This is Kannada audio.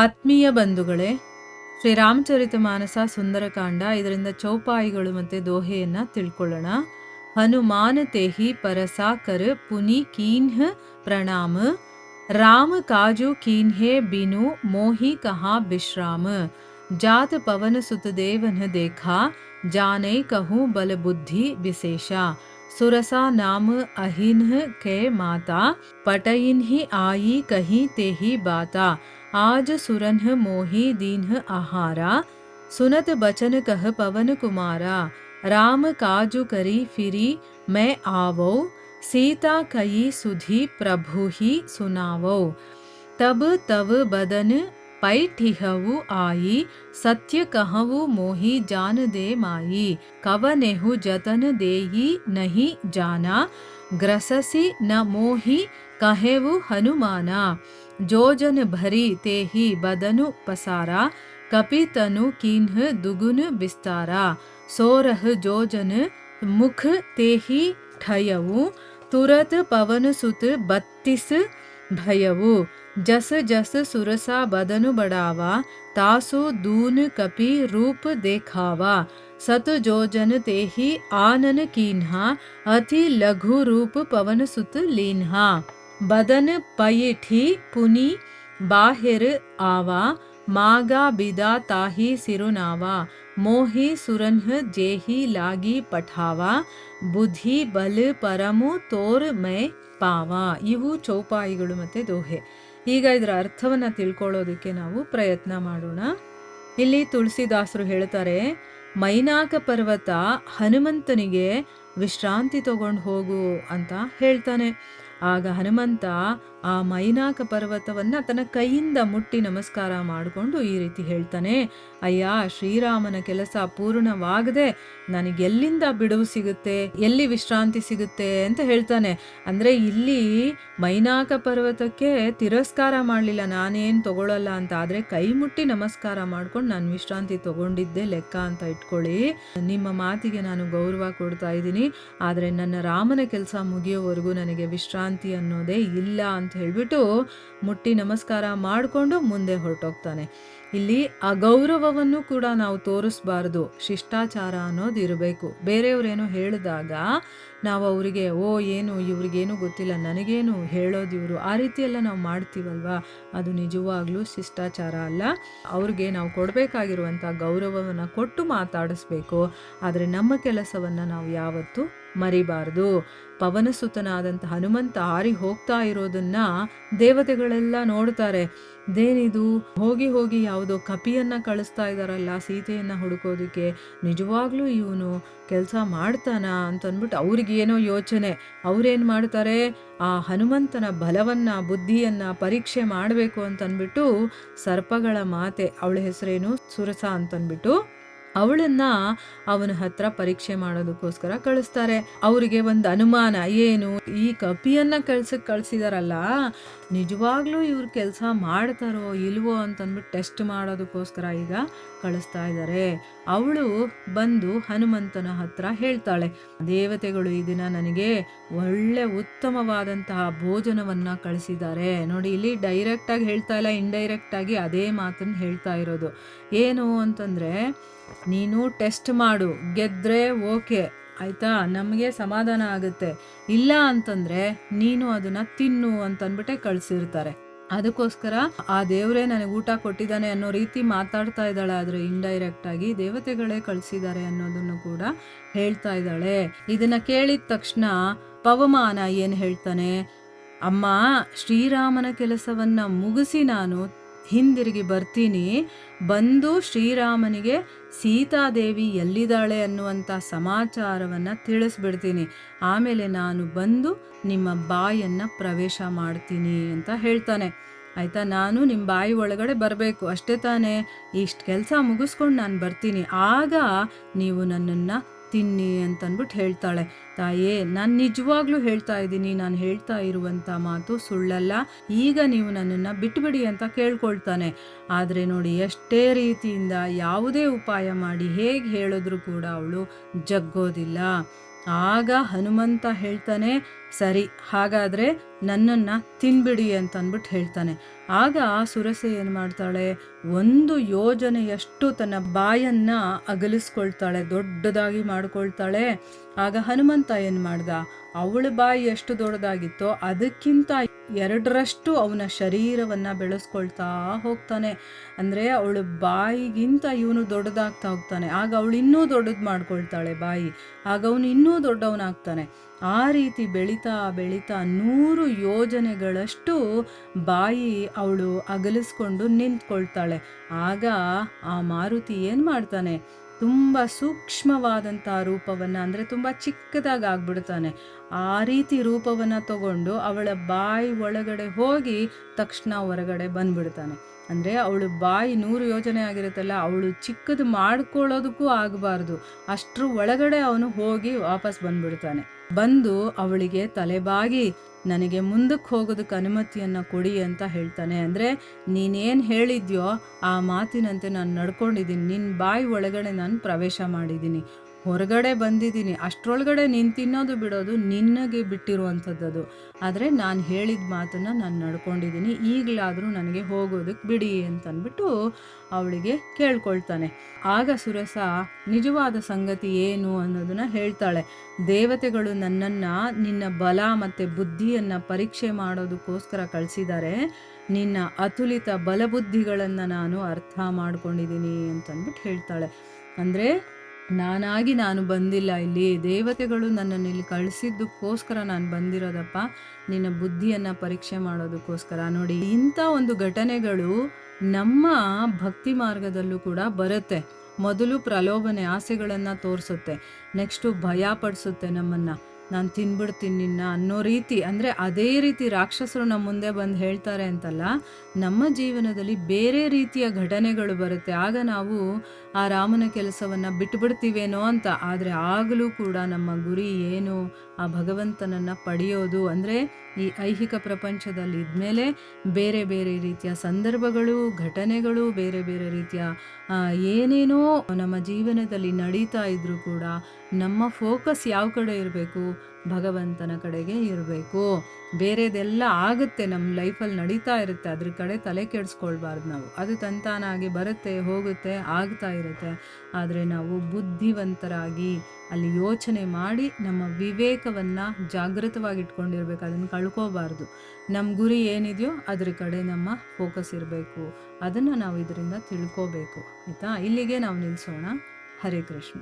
ಆತ್ಮೀಯ ಬಂಧುಗಳೇ, ಶ್ರೀರಾಮಚರಿತ ಮಾನಸ ಸುಂದರಕಾಂಡ ಇದರಿಂದ ಚೌಪಾಯಿಗಳು ಮತ್ತು ದೋಹೆಯನ್ನು ತಿಳ್ಕೊಳ್ಳೋಣ. ಹನುಮಾನ ತೇಹಿ ಪರಸಾ ಕರ್ ಪುನಿ ಕೀನ್ಹ ಪ್ರಣಾಮ, ರಾಮ ಕಾಜು ಕೀನ್ಹೆ ಬಿನು ಮೋಹಿ ಕಹಾ ವಿಶ್ರಾಮ, ಜಾತ ಪವನ ಸುತ ದೇವನ देखा जाने कहूँ बल बुद्धि विशेष, सुरसा नाम अहिन्ह के माता, पटइन्हि आई कहीं तेहि बाता, आज सुरन्ह मोहि दीन्ह आहारा, सुनत बचन कह पवन कुमारा, राम काजु करी फिरी मैं आवो, सीता कई सुधी प्रभु ही सुनावो, तब तव बदन पैठिहवु आई, सत्य कहवु मोहि जान दे माई, कवनेहु जतन देई नहीं जाना, ग्रससी न मोहि कहेवु हनुमाना, जो जन भरी तेहि बदनु पसारा, कपितनु कीन्ह दुगुन विस्तारा, सोरह जो जन मुख तेहि ठयवु, तुरत पवन सुत 32 भयवु, जस जस सुरसा बदनु बढ़ावा, तासु दून कपि रूप देखावा, सत जोजन तेहि आनन कीन्हा, अति लघु रूप पवन सुत लीन्हा, बदन पयिठी पुनि बाहिर आवा, मागा बिदा ताहि सिरुनावा, मोहि सुरन्ह जेहि लागी पठावा, बुद्धि बल परमु तोर मै ಪಾವಾ. ಇವು ಚೌಪಾಯಿಗಳು ಮತ್ತು ದೋಹೆ. ಈಗ ಇದರ ಅರ್ಥವನ್ನು ತಿಳ್ಕೊಳ್ಳೋದಕ್ಕೆ ನಾವು ಪ್ರಯತ್ನ ಮಾಡೋಣ. ಇಲ್ಲಿ ತುಳಸಿದಾಸರು ಹೇಳ್ತಾರೆ, ಮೈನಾಕ ಪರ್ವತ ಹನುಮಂತನಿಗೆ ವಿಶ್ರಾಂತಿ ತಗೊಂಡು ಹೋಗು ಅಂತ ಹೇಳ್ತಾನೆ. ಆಗ ಹನುಮಂತ ಆ ಮೈನಾಕ ಪರ್ವತವನ್ನು ತನ್ನ ಕೈಯಿಂದ ಮುಟ್ಟಿ ನಮಸ್ಕಾರ ಮಾಡಿಕೊಂಡು ಈ ರೀತಿ ಹೇಳ್ತಾನೆ, ಅಯ್ಯ, ಶ್ರೀರಾಮನ ಕೆಲಸ ಪೂರ್ಣವಾಗದೆ ನನಗೆಲ್ಲಿಂದ ಬಿಡುವು ಸಿಗುತ್ತೆ, ಎಲ್ಲಿ ವಿಶ್ರಾಂತಿ ಸಿಗುತ್ತೆ ಅಂತ ಹೇಳ್ತಾನೆ. ಅಂದರೆ ಇಲ್ಲಿ ಮೈನಾಕ ಪರ್ವತಕ್ಕೆ ತಿರಸ್ಕಾರ ಮಾಡಲಿಲ್ಲ, ನಾನೇನು ತಗೊಳ್ಳಲ್ಲ ಅಂತ. ಆದರೆ ಕೈ ಮುಟ್ಟಿ ನಮಸ್ಕಾರ ಮಾಡ್ಕೊಂಡು ನಾನು ವಿಶ್ರಾಂತಿ ತಗೊಂಡಿದ್ದೆ ಲೆಕ್ಕ ಅಂತ ಇಟ್ಕೊಳ್ಳಿ. ನಿಮ್ಮ ಮಾತಿಗೆ ನಾನು ಗೌರವ ಕೊಡ್ತಾ ಇದ್ದೀನಿ, ಆದರೆ ನನ್ನ ರಾಮನ ಕೆಲಸ ಮುಗಿಯೋವರೆಗೂ ನನಗೆ ವಿಶ್ರಾಂತಿ ಅನ್ನೋದೇ ಇಲ್ಲ ಅಂತ ಹೇಳ್ಬಿಟ್ಟು ಮುಟ್ಟಿ ನಮಸ್ಕಾರ ಮಾಡಿಕೊಂಡು ಮುಂದೆ ಹೊರಟೋಗ್ತಾನೆ. ಇಲ್ಲಿ ಅಗೌರವವನ್ನು ಕೂಡ ನಾವು ತೋರಿಸ್ಬಾರ್ದು, ಶಿಷ್ಟಾಚಾರ ಅನ್ನೋದು ಇರಬೇಕು. ಬೇರೆಯವ್ರೇನೋ ಹೇಳಿದಾಗ ನಾವು ಅವರಿಗೆ ಏನು ಇವ್ರಿಗೇನು ಗೊತ್ತಿಲ್ಲ, ನನಗೇನು ಹೇಳೋದು ಇವರು, ಆ ರೀತಿಯೆಲ್ಲ ನಾವು ಮಾಡ್ತೀವಲ್ವಾ, ಅದು ನಿಜವಾಗ್ಲೂ ಶಿಷ್ಟಾಚಾರ ಅಲ್ಲ. ಅವ್ರಿಗೆ ನಾವು ಕೊಡಬೇಕಾಗಿರುವಂಥ ಗೌರವವನ್ನು ಕೊಟ್ಟು ಮಾತಾಡಿಸ್ಬೇಕು. ಆದರೆ ನಮ್ಮ ಕೆಲಸವನ್ನು ನಾವು ಯಾವತ್ತೂ ಮರಿಬಾರ್ದು. ಪವನಸುತನಾದಂಥ ಹನುಮಂತ ಹಾರಿ ಹೋಗ್ತಾ ಇರೋದನ್ನ ದೇವತೆಗಳೆಲ್ಲ ನೋಡ್ತಾರೆ. ಇದೇನಿದು, ಹೋಗಿ ಹೋಗಿ ಯಾವುದೋ ಕಪಿಯನ್ನ ಕಳಿಸ್ತಾ ಇದ್ದಾರಲ್ಲ ಸೀತೆಯನ್ನ ಹುಡುಕೋದಕ್ಕೆ, ನಿಜವಾಗ್ಲೂ ಇವನು ಕೆಲಸ ಮಾಡ್ತಾನ ಅಂತ ಅಂದ್ಬಿಟ್ಟು ಅವ್ರಿಗೇನೋ ಯೋಚನೆ. ಅವ್ರೇನು ಮಾಡ್ತಾರೆ, ಆ ಹನುಮಂತನ ಬಲವನ್ನ ಬುದ್ಧಿಯನ್ನ ಪರೀಕ್ಷೆ ಮಾಡಬೇಕು ಅಂತನ್ಬಿಟ್ಟು ಸರ್ಪಗಳ ಮಾತೆ, ಅವಳ ಹೆಸರೇನು ಸುರಸ ಅಂತನ್ಬಿಟ್ಟು ಅವಳನ್ನ ಅವನ ಹತ್ರ ಪರೀಕ್ಷೆ ಮಾಡೋದಕ್ಕೋಸ್ಕರ ಕಳಿಸ್ತಾರೆ. ಅವರಿಗೆ ಒಂದು ಅನುಮಾನ, ಏನು ಈ ಕಪಿಯನ್ನ ಕಳ್ಸಿದಾರಲ್ಲ, ನಿಜವಾಗ್ಲೂ ಇವ್ರು ಕೆಲಸ ಮಾಡ್ತಾರೋ ಇಲ್ವೋ ಅಂತಂದ್ಬಿಟ್ಟು ಟೆಸ್ಟ್ ಮಾಡೋದಕ್ಕೋಸ್ಕರ ಈಗ ಕಳಿಸ್ತಾ ಇದ್ದಾರೆ. ಅವಳು ಬಂದು ಹನುಮಂತನ ಹತ್ರ ಹೇಳ್ತಾಳೆ, ದೇವತೆಗಳು ಈ ದಿನ ನನಗೆ ಒಳ್ಳೆ ಉತ್ತಮವಾದಂತಹ ಭೋಜನವನ್ನ ಕಳಿಸಿದ್ದಾರೆ. ನೋಡಿ, ಇಲ್ಲಿ ಡೈರೆಕ್ಟ್ ಆಗಿ ಹೇಳ್ತಾ ಇಲ್ಲ, ಇಂಡೈರೆಕ್ಟ್ ಆಗಿ ಅದೇ ಮಾತನ್ನು ಹೇಳ್ತಾ ಇರೋದು. ಏನು ಅಂತಂದ್ರೆ, ನೀನು ಟೆಸ್ಟ್ ಮಾಡು, ಗೆದ್ರೆ ಓಕೆ ಆಯ್ತಾ, ನಮಗೆ ಸಮಾಧಾನ ಆಗುತ್ತೆ, ಇಲ್ಲ ಅಂತಂದ್ರೆ ನೀನು ಅದನ್ನ ತಿನ್ನು ಅಂತನ್ಬಿಟ್ಟೆ ಕಳ್ಸಿರ್ತಾರೆ. ಅದಕ್ಕೋಸ್ಕರ ಆ ದೇವರೇ ನನಗೆ ಊಟ ಕೊಟ್ಟಿದ್ದಾನೆ ಅನ್ನೋ ರೀತಿ ಮಾತಾಡ್ತಾ ಇದ್ದಾಳೆ. ಆದ್ರೆ ಇಂಡೈರೆಕ್ಟ್ ಆಗಿ ದೇವತೆಗಳೇ ಕಳ್ಸಿದ್ದಾರೆ ಅನ್ನೋದನ್ನು ಕೂಡ ಹೇಳ್ತಾ ಇದ್ದಾಳೆ. ಇದನ್ನ ಕೇಳಿದ ತಕ್ಷಣ ಪವಮಾನ ಏನ್ ಹೇಳ್ತಾನೆ, ಅಮ್ಮ, ಶ್ರೀರಾಮನ ಕೆಲಸವನ್ನ ಮುಗಿಸಿ ನಾನು ಹಿಂದಿರುಗಿ ಬರ್ತೀನಿ, ಬಂದು ಶ್ರೀರಾಮನಿಗೆ ಸೀತಾದೇವಿ ಎಲ್ಲಿದ್ದಾಳೆ ಅನ್ನುವಂಥ ಸಮಾಚಾರವನ್ನು ತಿಳಿಸ್ಬಿಡ್ತೀನಿ, ಆಮೇಲೆ ನಾನು ಬಂದು ನಿಮ್ಮ ಬಾಯನ್ನು ಪ್ರವೇಶ ಮಾಡ್ತೀನಿ ಅಂತ ಹೇಳ್ತಾನೆ. ಆಯಿತಾ, ನಾನು ನಿಮ್ಮ ಬಾಯಿ ಒಳಗಡೆ ಬರಬೇಕು ಅಷ್ಟೇ ತಾನೇ, ಇಷ್ಟು ಕೆಲಸ ಮುಗಿಸ್ಕೊಂಡು ನಾನು ಬರ್ತೀನಿ, ಆಗ ನೀವು ನನ್ನನ್ನು ತಿನ್ನಿ ಅಂತನ್ಬಿಟ್ಟು ಹೇಳ್ತಾಳೆ. ತಾಯೇ, ನಾನು ನಿಜವಾಗ್ಲೂ ಹೇಳ್ತಾ ಇದ್ದೀನಿ, ನಾನು ಹೇಳ್ತಾ ಇರುವಂಥ ಮಾತು ಸುಳ್ಳಲ್ಲ, ಈಗ ನೀವು ನನ್ನನ್ನು ಬಿಟ್ಬಿಡಿ ಅಂತ ಕೇಳ್ಕೊಳ್ತಾನೆ. ಆದರೆ ನೋಡಿ, ಎಷ್ಟೇ ರೀತಿಯಿಂದ ಯಾವುದೇ ಉಪಾಯ ಮಾಡಿ ಹೇಗೆ ಹೇಳಿದ್ರು ಕೂಡ ಅವಳು ಜಗ್ಗೋದಿಲ್ಲ. ಆಗ ಹನುಮಂತ ಹೇಳ್ತಾನೆ, ಸರಿ ಹಾಗಾದರೆ ನನ್ನನ್ನು ತಿನ್ಬಿಡಿ ಅಂತ ಅಂದ್ಬಿಟ್ಟು ಹೇಳ್ತಾನೆ. ಆಗ ಸುರಸೆ ಏನು ಮಾಡ್ತಾಳೆ, 1 ಯೋಜನೆಯಷ್ಟು ತನ್ನ ಬಾಯನ್ನು ಅಗಲಿಸ್ಕೊಳ್ತಾಳೆ, ದೊಡ್ಡದಾಗಿ ಮಾಡ್ಕೊಳ್ತಾಳೆ. ಆಗ ಹನುಮಂತ ಏನು ಮಾಡ್ದ, ಅವಳ ಬಾಯಿ ಎಷ್ಟು ದೊಡ್ಡದಾಗಿತ್ತೋ ಅದಕ್ಕಿಂತ 2ರಷ್ಟು ಅವನ ಶರೀರವನ್ನು ಬೆಳೆಸ್ಕೊಳ್ತಾ ಹೋಗ್ತಾನೆ. ಅಂದರೆ ಅವಳ ಬಾಯಿಗಿಂತ ಇವನು ದೊಡ್ಡದಾಗ್ತಾ ಹೋಗ್ತಾನೆ. ಆಗ ಅವಳು ಇನ್ನೂ ದೊಡ್ಡದು ಮಾಡ್ಕೊಳ್ತಾಳೆ ಬಾಯಿ. ಆಗ ಅವನು ಇನ್ನೂ ದೊಡ್ಡವನಾಗ್ತಾನೆ. ಆ ರೀತಿ ಬೆಳೀತಾ ಬೆಳೀತಾ 100 ಯೋಜನೆಗಳಷ್ಟು ಬಾಯಿ ಅವಳು ಅಗಲಿಸ್ಕೊಂಡು ನಿಂತ್ಕೊಳ್ತಾಳೆ. ಆಗ ಆ ಮಾರುತಿ ಏನು ಮಾಡ್ತಾನೆ, ತುಂಬ ಸೂಕ್ಷ್ಮವಾದಂಥ ರೂಪವನ್ನು, ಅಂದರೆ ತುಂಬ ಚಿಕ್ಕದಾಗಿ ಆಗ್ಬಿಡ್ತಾನೆ. ಆ ರೀತಿ ರೂಪವನ್ನು ತಗೊಂಡು ಅವಳ ಬಾಯಿ ಒಳಗಡೆ ಹೋಗಿ ತಕ್ಷಣ ಹೊರಗಡೆ ಬಂದ್ಬಿಡ್ತಾನೆ. ಅಂದರೆ ಅವಳು ಬಾಯಿ 100 ಯೋಜನೆ ಆಗಿರುತ್ತಲ್ಲ, ಅವಳು ಚಿಕ್ಕದು ಮಾಡ್ಕೊಳ್ಳೋದಕ್ಕೂ ಆಗಬಾರ್ದು, ಅಷ್ಟರ ಒಳಗಡೆ ಅವನು ಹೋಗಿ ವಾಪಸ್ ಬಂದ್ಬಿಡ್ತಾನೆ. ಬಂದು ಅವಳಿಗೆ ತಲೆಬಾಗಿ ನನಗೆ ಮುಂದಕ್ಕೆ ಹೋಗೋದಕ್ಕೆ ಅನುಮತಿಯನ್ನು ಕೊಡಿ ಅಂತ ಹೇಳ್ತಾನೆ. ಅಂದರೆ ನೀನೇನು ಹೇಳಿದ್ಯೋ ಆ ಮಾತಿನಂತೆ ನಾನು ನಡ್ಕೊಂಡಿದ್ದೀನಿ, ನಿನ್ನ ಬಾಯಿ ಒಳಗಡೆ ನಾನು ಪ್ರವೇಶ ಮಾಡಿದ್ದೀನಿ, ಹೊರಗಡೆ ಬಂದಿದ್ದೀನಿ, ಅಷ್ಟರೊಳಗಡೆ ನೀನು ತಿನ್ನೋದು ಬಿಡೋದು ನಿನಗೆ ಬಿಟ್ಟಿರುವಂಥದ್ದು. ಆದರೆ ನಾನು ಹೇಳಿದ ಮಾತನ್ನು ನಾನು ನಡ್ಕೊಂಡಿದ್ದೀನಿ, ಈಗಲಾದರೂ ನನಗೆ ಹೋಗೋದಕ್ಕೆ ಬಿಡಿ ಅಂತಂದ್ಬಿಟ್ಟು ಅವಳಿಗೆ ಕೇಳ್ಕೊಳ್ತಾನೆ. ಆಗ ಸುರಸ ನಿಜವಾದ ಸಂಗತಿ ಏನು ಅನ್ನೋದನ್ನು ಹೇಳ್ತಾಳೆ. ದೇವತೆಗಳು ನನ್ನನ್ನು ನಿನ್ನ ಬಲ ಮತ್ತು ಬುದ್ಧಿಯನ್ನು ಪರೀಕ್ಷೆ ಮಾಡೋದಕ್ಕೋಸ್ಕರ ಕಳಿಸಿದ್ದಾರೆ. ನಿನ್ನ ಅತುಲಿತ ಬಲಬುದ್ಧಿಗಳನ್ನು ನಾನು ಅರ್ಥ ಮಾಡ್ಕೊಂಡಿದ್ದೀನಿ ಅಂತಂದ್ಬಿಟ್ಟು ಹೇಳ್ತಾಳೆ. ಅಂದರೆ ನಾನಾಗಿ ನಾನು ಬಂದಿಲ್ಲ ಇಲ್ಲಿ, ದೇವತೆಗಳು ನನ್ನನ್ನು ಇಲ್ಲಿ ಕಳಿಸಿದ್ದಕ್ಕೋಸ್ಕರ ನಾನು ಬಂದಿರೋದಪ್ಪ, ನಿನ್ನ ಬುದ್ಧಿಯನ್ನು ಪರೀಕ್ಷೆ ಮಾಡೋದಕ್ಕೋಸ್ಕರ. ನೋಡಿ, ಇಂಥ ಒಂದು ಘಟನೆಗಳು ನಮ್ಮ ಭಕ್ತಿ ಮಾರ್ಗದಲ್ಲೂ ಕೂಡ ಬರುತ್ತೆ. ಮೊದಲು ಪ್ರಲೋಭನೆ, ಆಸೆಗಳನ್ನು ತೋರಿಸುತ್ತೆ, ನೆಕ್ಸ್ಟು ಭಯ ಪಡಿಸುತ್ತೆ ನಮ್ಮನ್ನು, ನಾನು ತಿನ್ಬಿಡ್ತೀನಿ ನಿನ್ನ ಅನ್ನೋ ರೀತಿ. ಅಂದರೆ ಅದೇ ರೀತಿ ರಾಕ್ಷಸರು ನಮ್ಮ ಮುಂದೆ ಬಂದು ಹೇಳ್ತಾರೆ ಅಂತಲ್ಲ, ನಮ್ಮ ಜೀವನದಲ್ಲಿ ಬೇರೆ ರೀತಿಯ ಘಟನೆಗಳು ಬರುತ್ತೆ. ಆಗ ನಾವು ಆ ರಾಮನ ಕೆಲಸವನ್ನು ಬಿಟ್ಟುಬಿಡ್ತೀವೇನೋ ಅಂತ. ಆದರೆ ಆಗಲೂ ಕೂಡ ನಮ್ಮ ಗುರಿ ಏನು, ಆ ಭಗವಂತನನ್ನು ಪಡೆಯೋದು. ಅಂದರೆ ಈ ಐಹಿಕ ಪ್ರಪಂಚದಲ್ಲಿ ಇದ್ಮೇಲೆ ಬೇರೆ ಬೇರೆ ರೀತಿಯ ಸಂದರ್ಭಗಳು, ಘಟನೆಗಳು, ಬೇರೆ ಬೇರೆ ರೀತಿಯ ಏನೇನೋ ನಮ್ಮ ಜೀವನದಲ್ಲಿ ನಡೀತಾ ಇದ್ರೂ ಕೂಡ ನಮ್ಮ ಫೋಕಸ್ ಯಾವ ಕಡೆ ಇರಬೇಕು, ಭಗವಂತನ ಕಡೆಗೆ ಇರಬೇಕು. ಬೇರೆದೆಲ್ಲ ಆಗುತ್ತೆ, ನಮ್ಮ ಲೈಫಲ್ಲಿ ನಡೀತಾ ಇರುತ್ತೆ, ಅದ್ರ ಕಡೆ ತಲೆ ಕೆಡಿಸ್ಕೊಳ್ಬಾರ್ದು ನಾವು. ಅದು ತಂತಾನಾಗಿ ಬರುತ್ತೆ, ಹೋಗುತ್ತೆ, ಆಗ್ತಾ ಇರುತ್ತೆ. ಆದರೆ ನಾವು ಬುದ್ಧಿವಂತರಾಗಿ ಅಲ್ಲಿ ಯೋಚನೆ ಮಾಡಿ ನಮ್ಮ ವಿವೇಕವನ್ನು ಜಾಗೃತವಾಗಿ ಇಟ್ಕೊಂಡಿರ್ಬೇಕು, ಅದನ್ನು ಕಳ್ಕೋಬಾರ್ದು. ನಮ್ಮ ಗುರಿ ಏನಿದೆಯೋ ಅದ್ರ ಕಡೆ ನಮ್ಮ ಫೋಕಸ್ ಇರಬೇಕು. ಅದನ್ನು ನಾವು ಇದರಿಂದ ತಿಳ್ಕೋಬೇಕು. ಆಯಿತಾ? ಇಲ್ಲಿಗೆ ನಾವು ನಿಲ್ಲಿಸೋಣ. ಹರೇ ಕೃಷ್ಣ.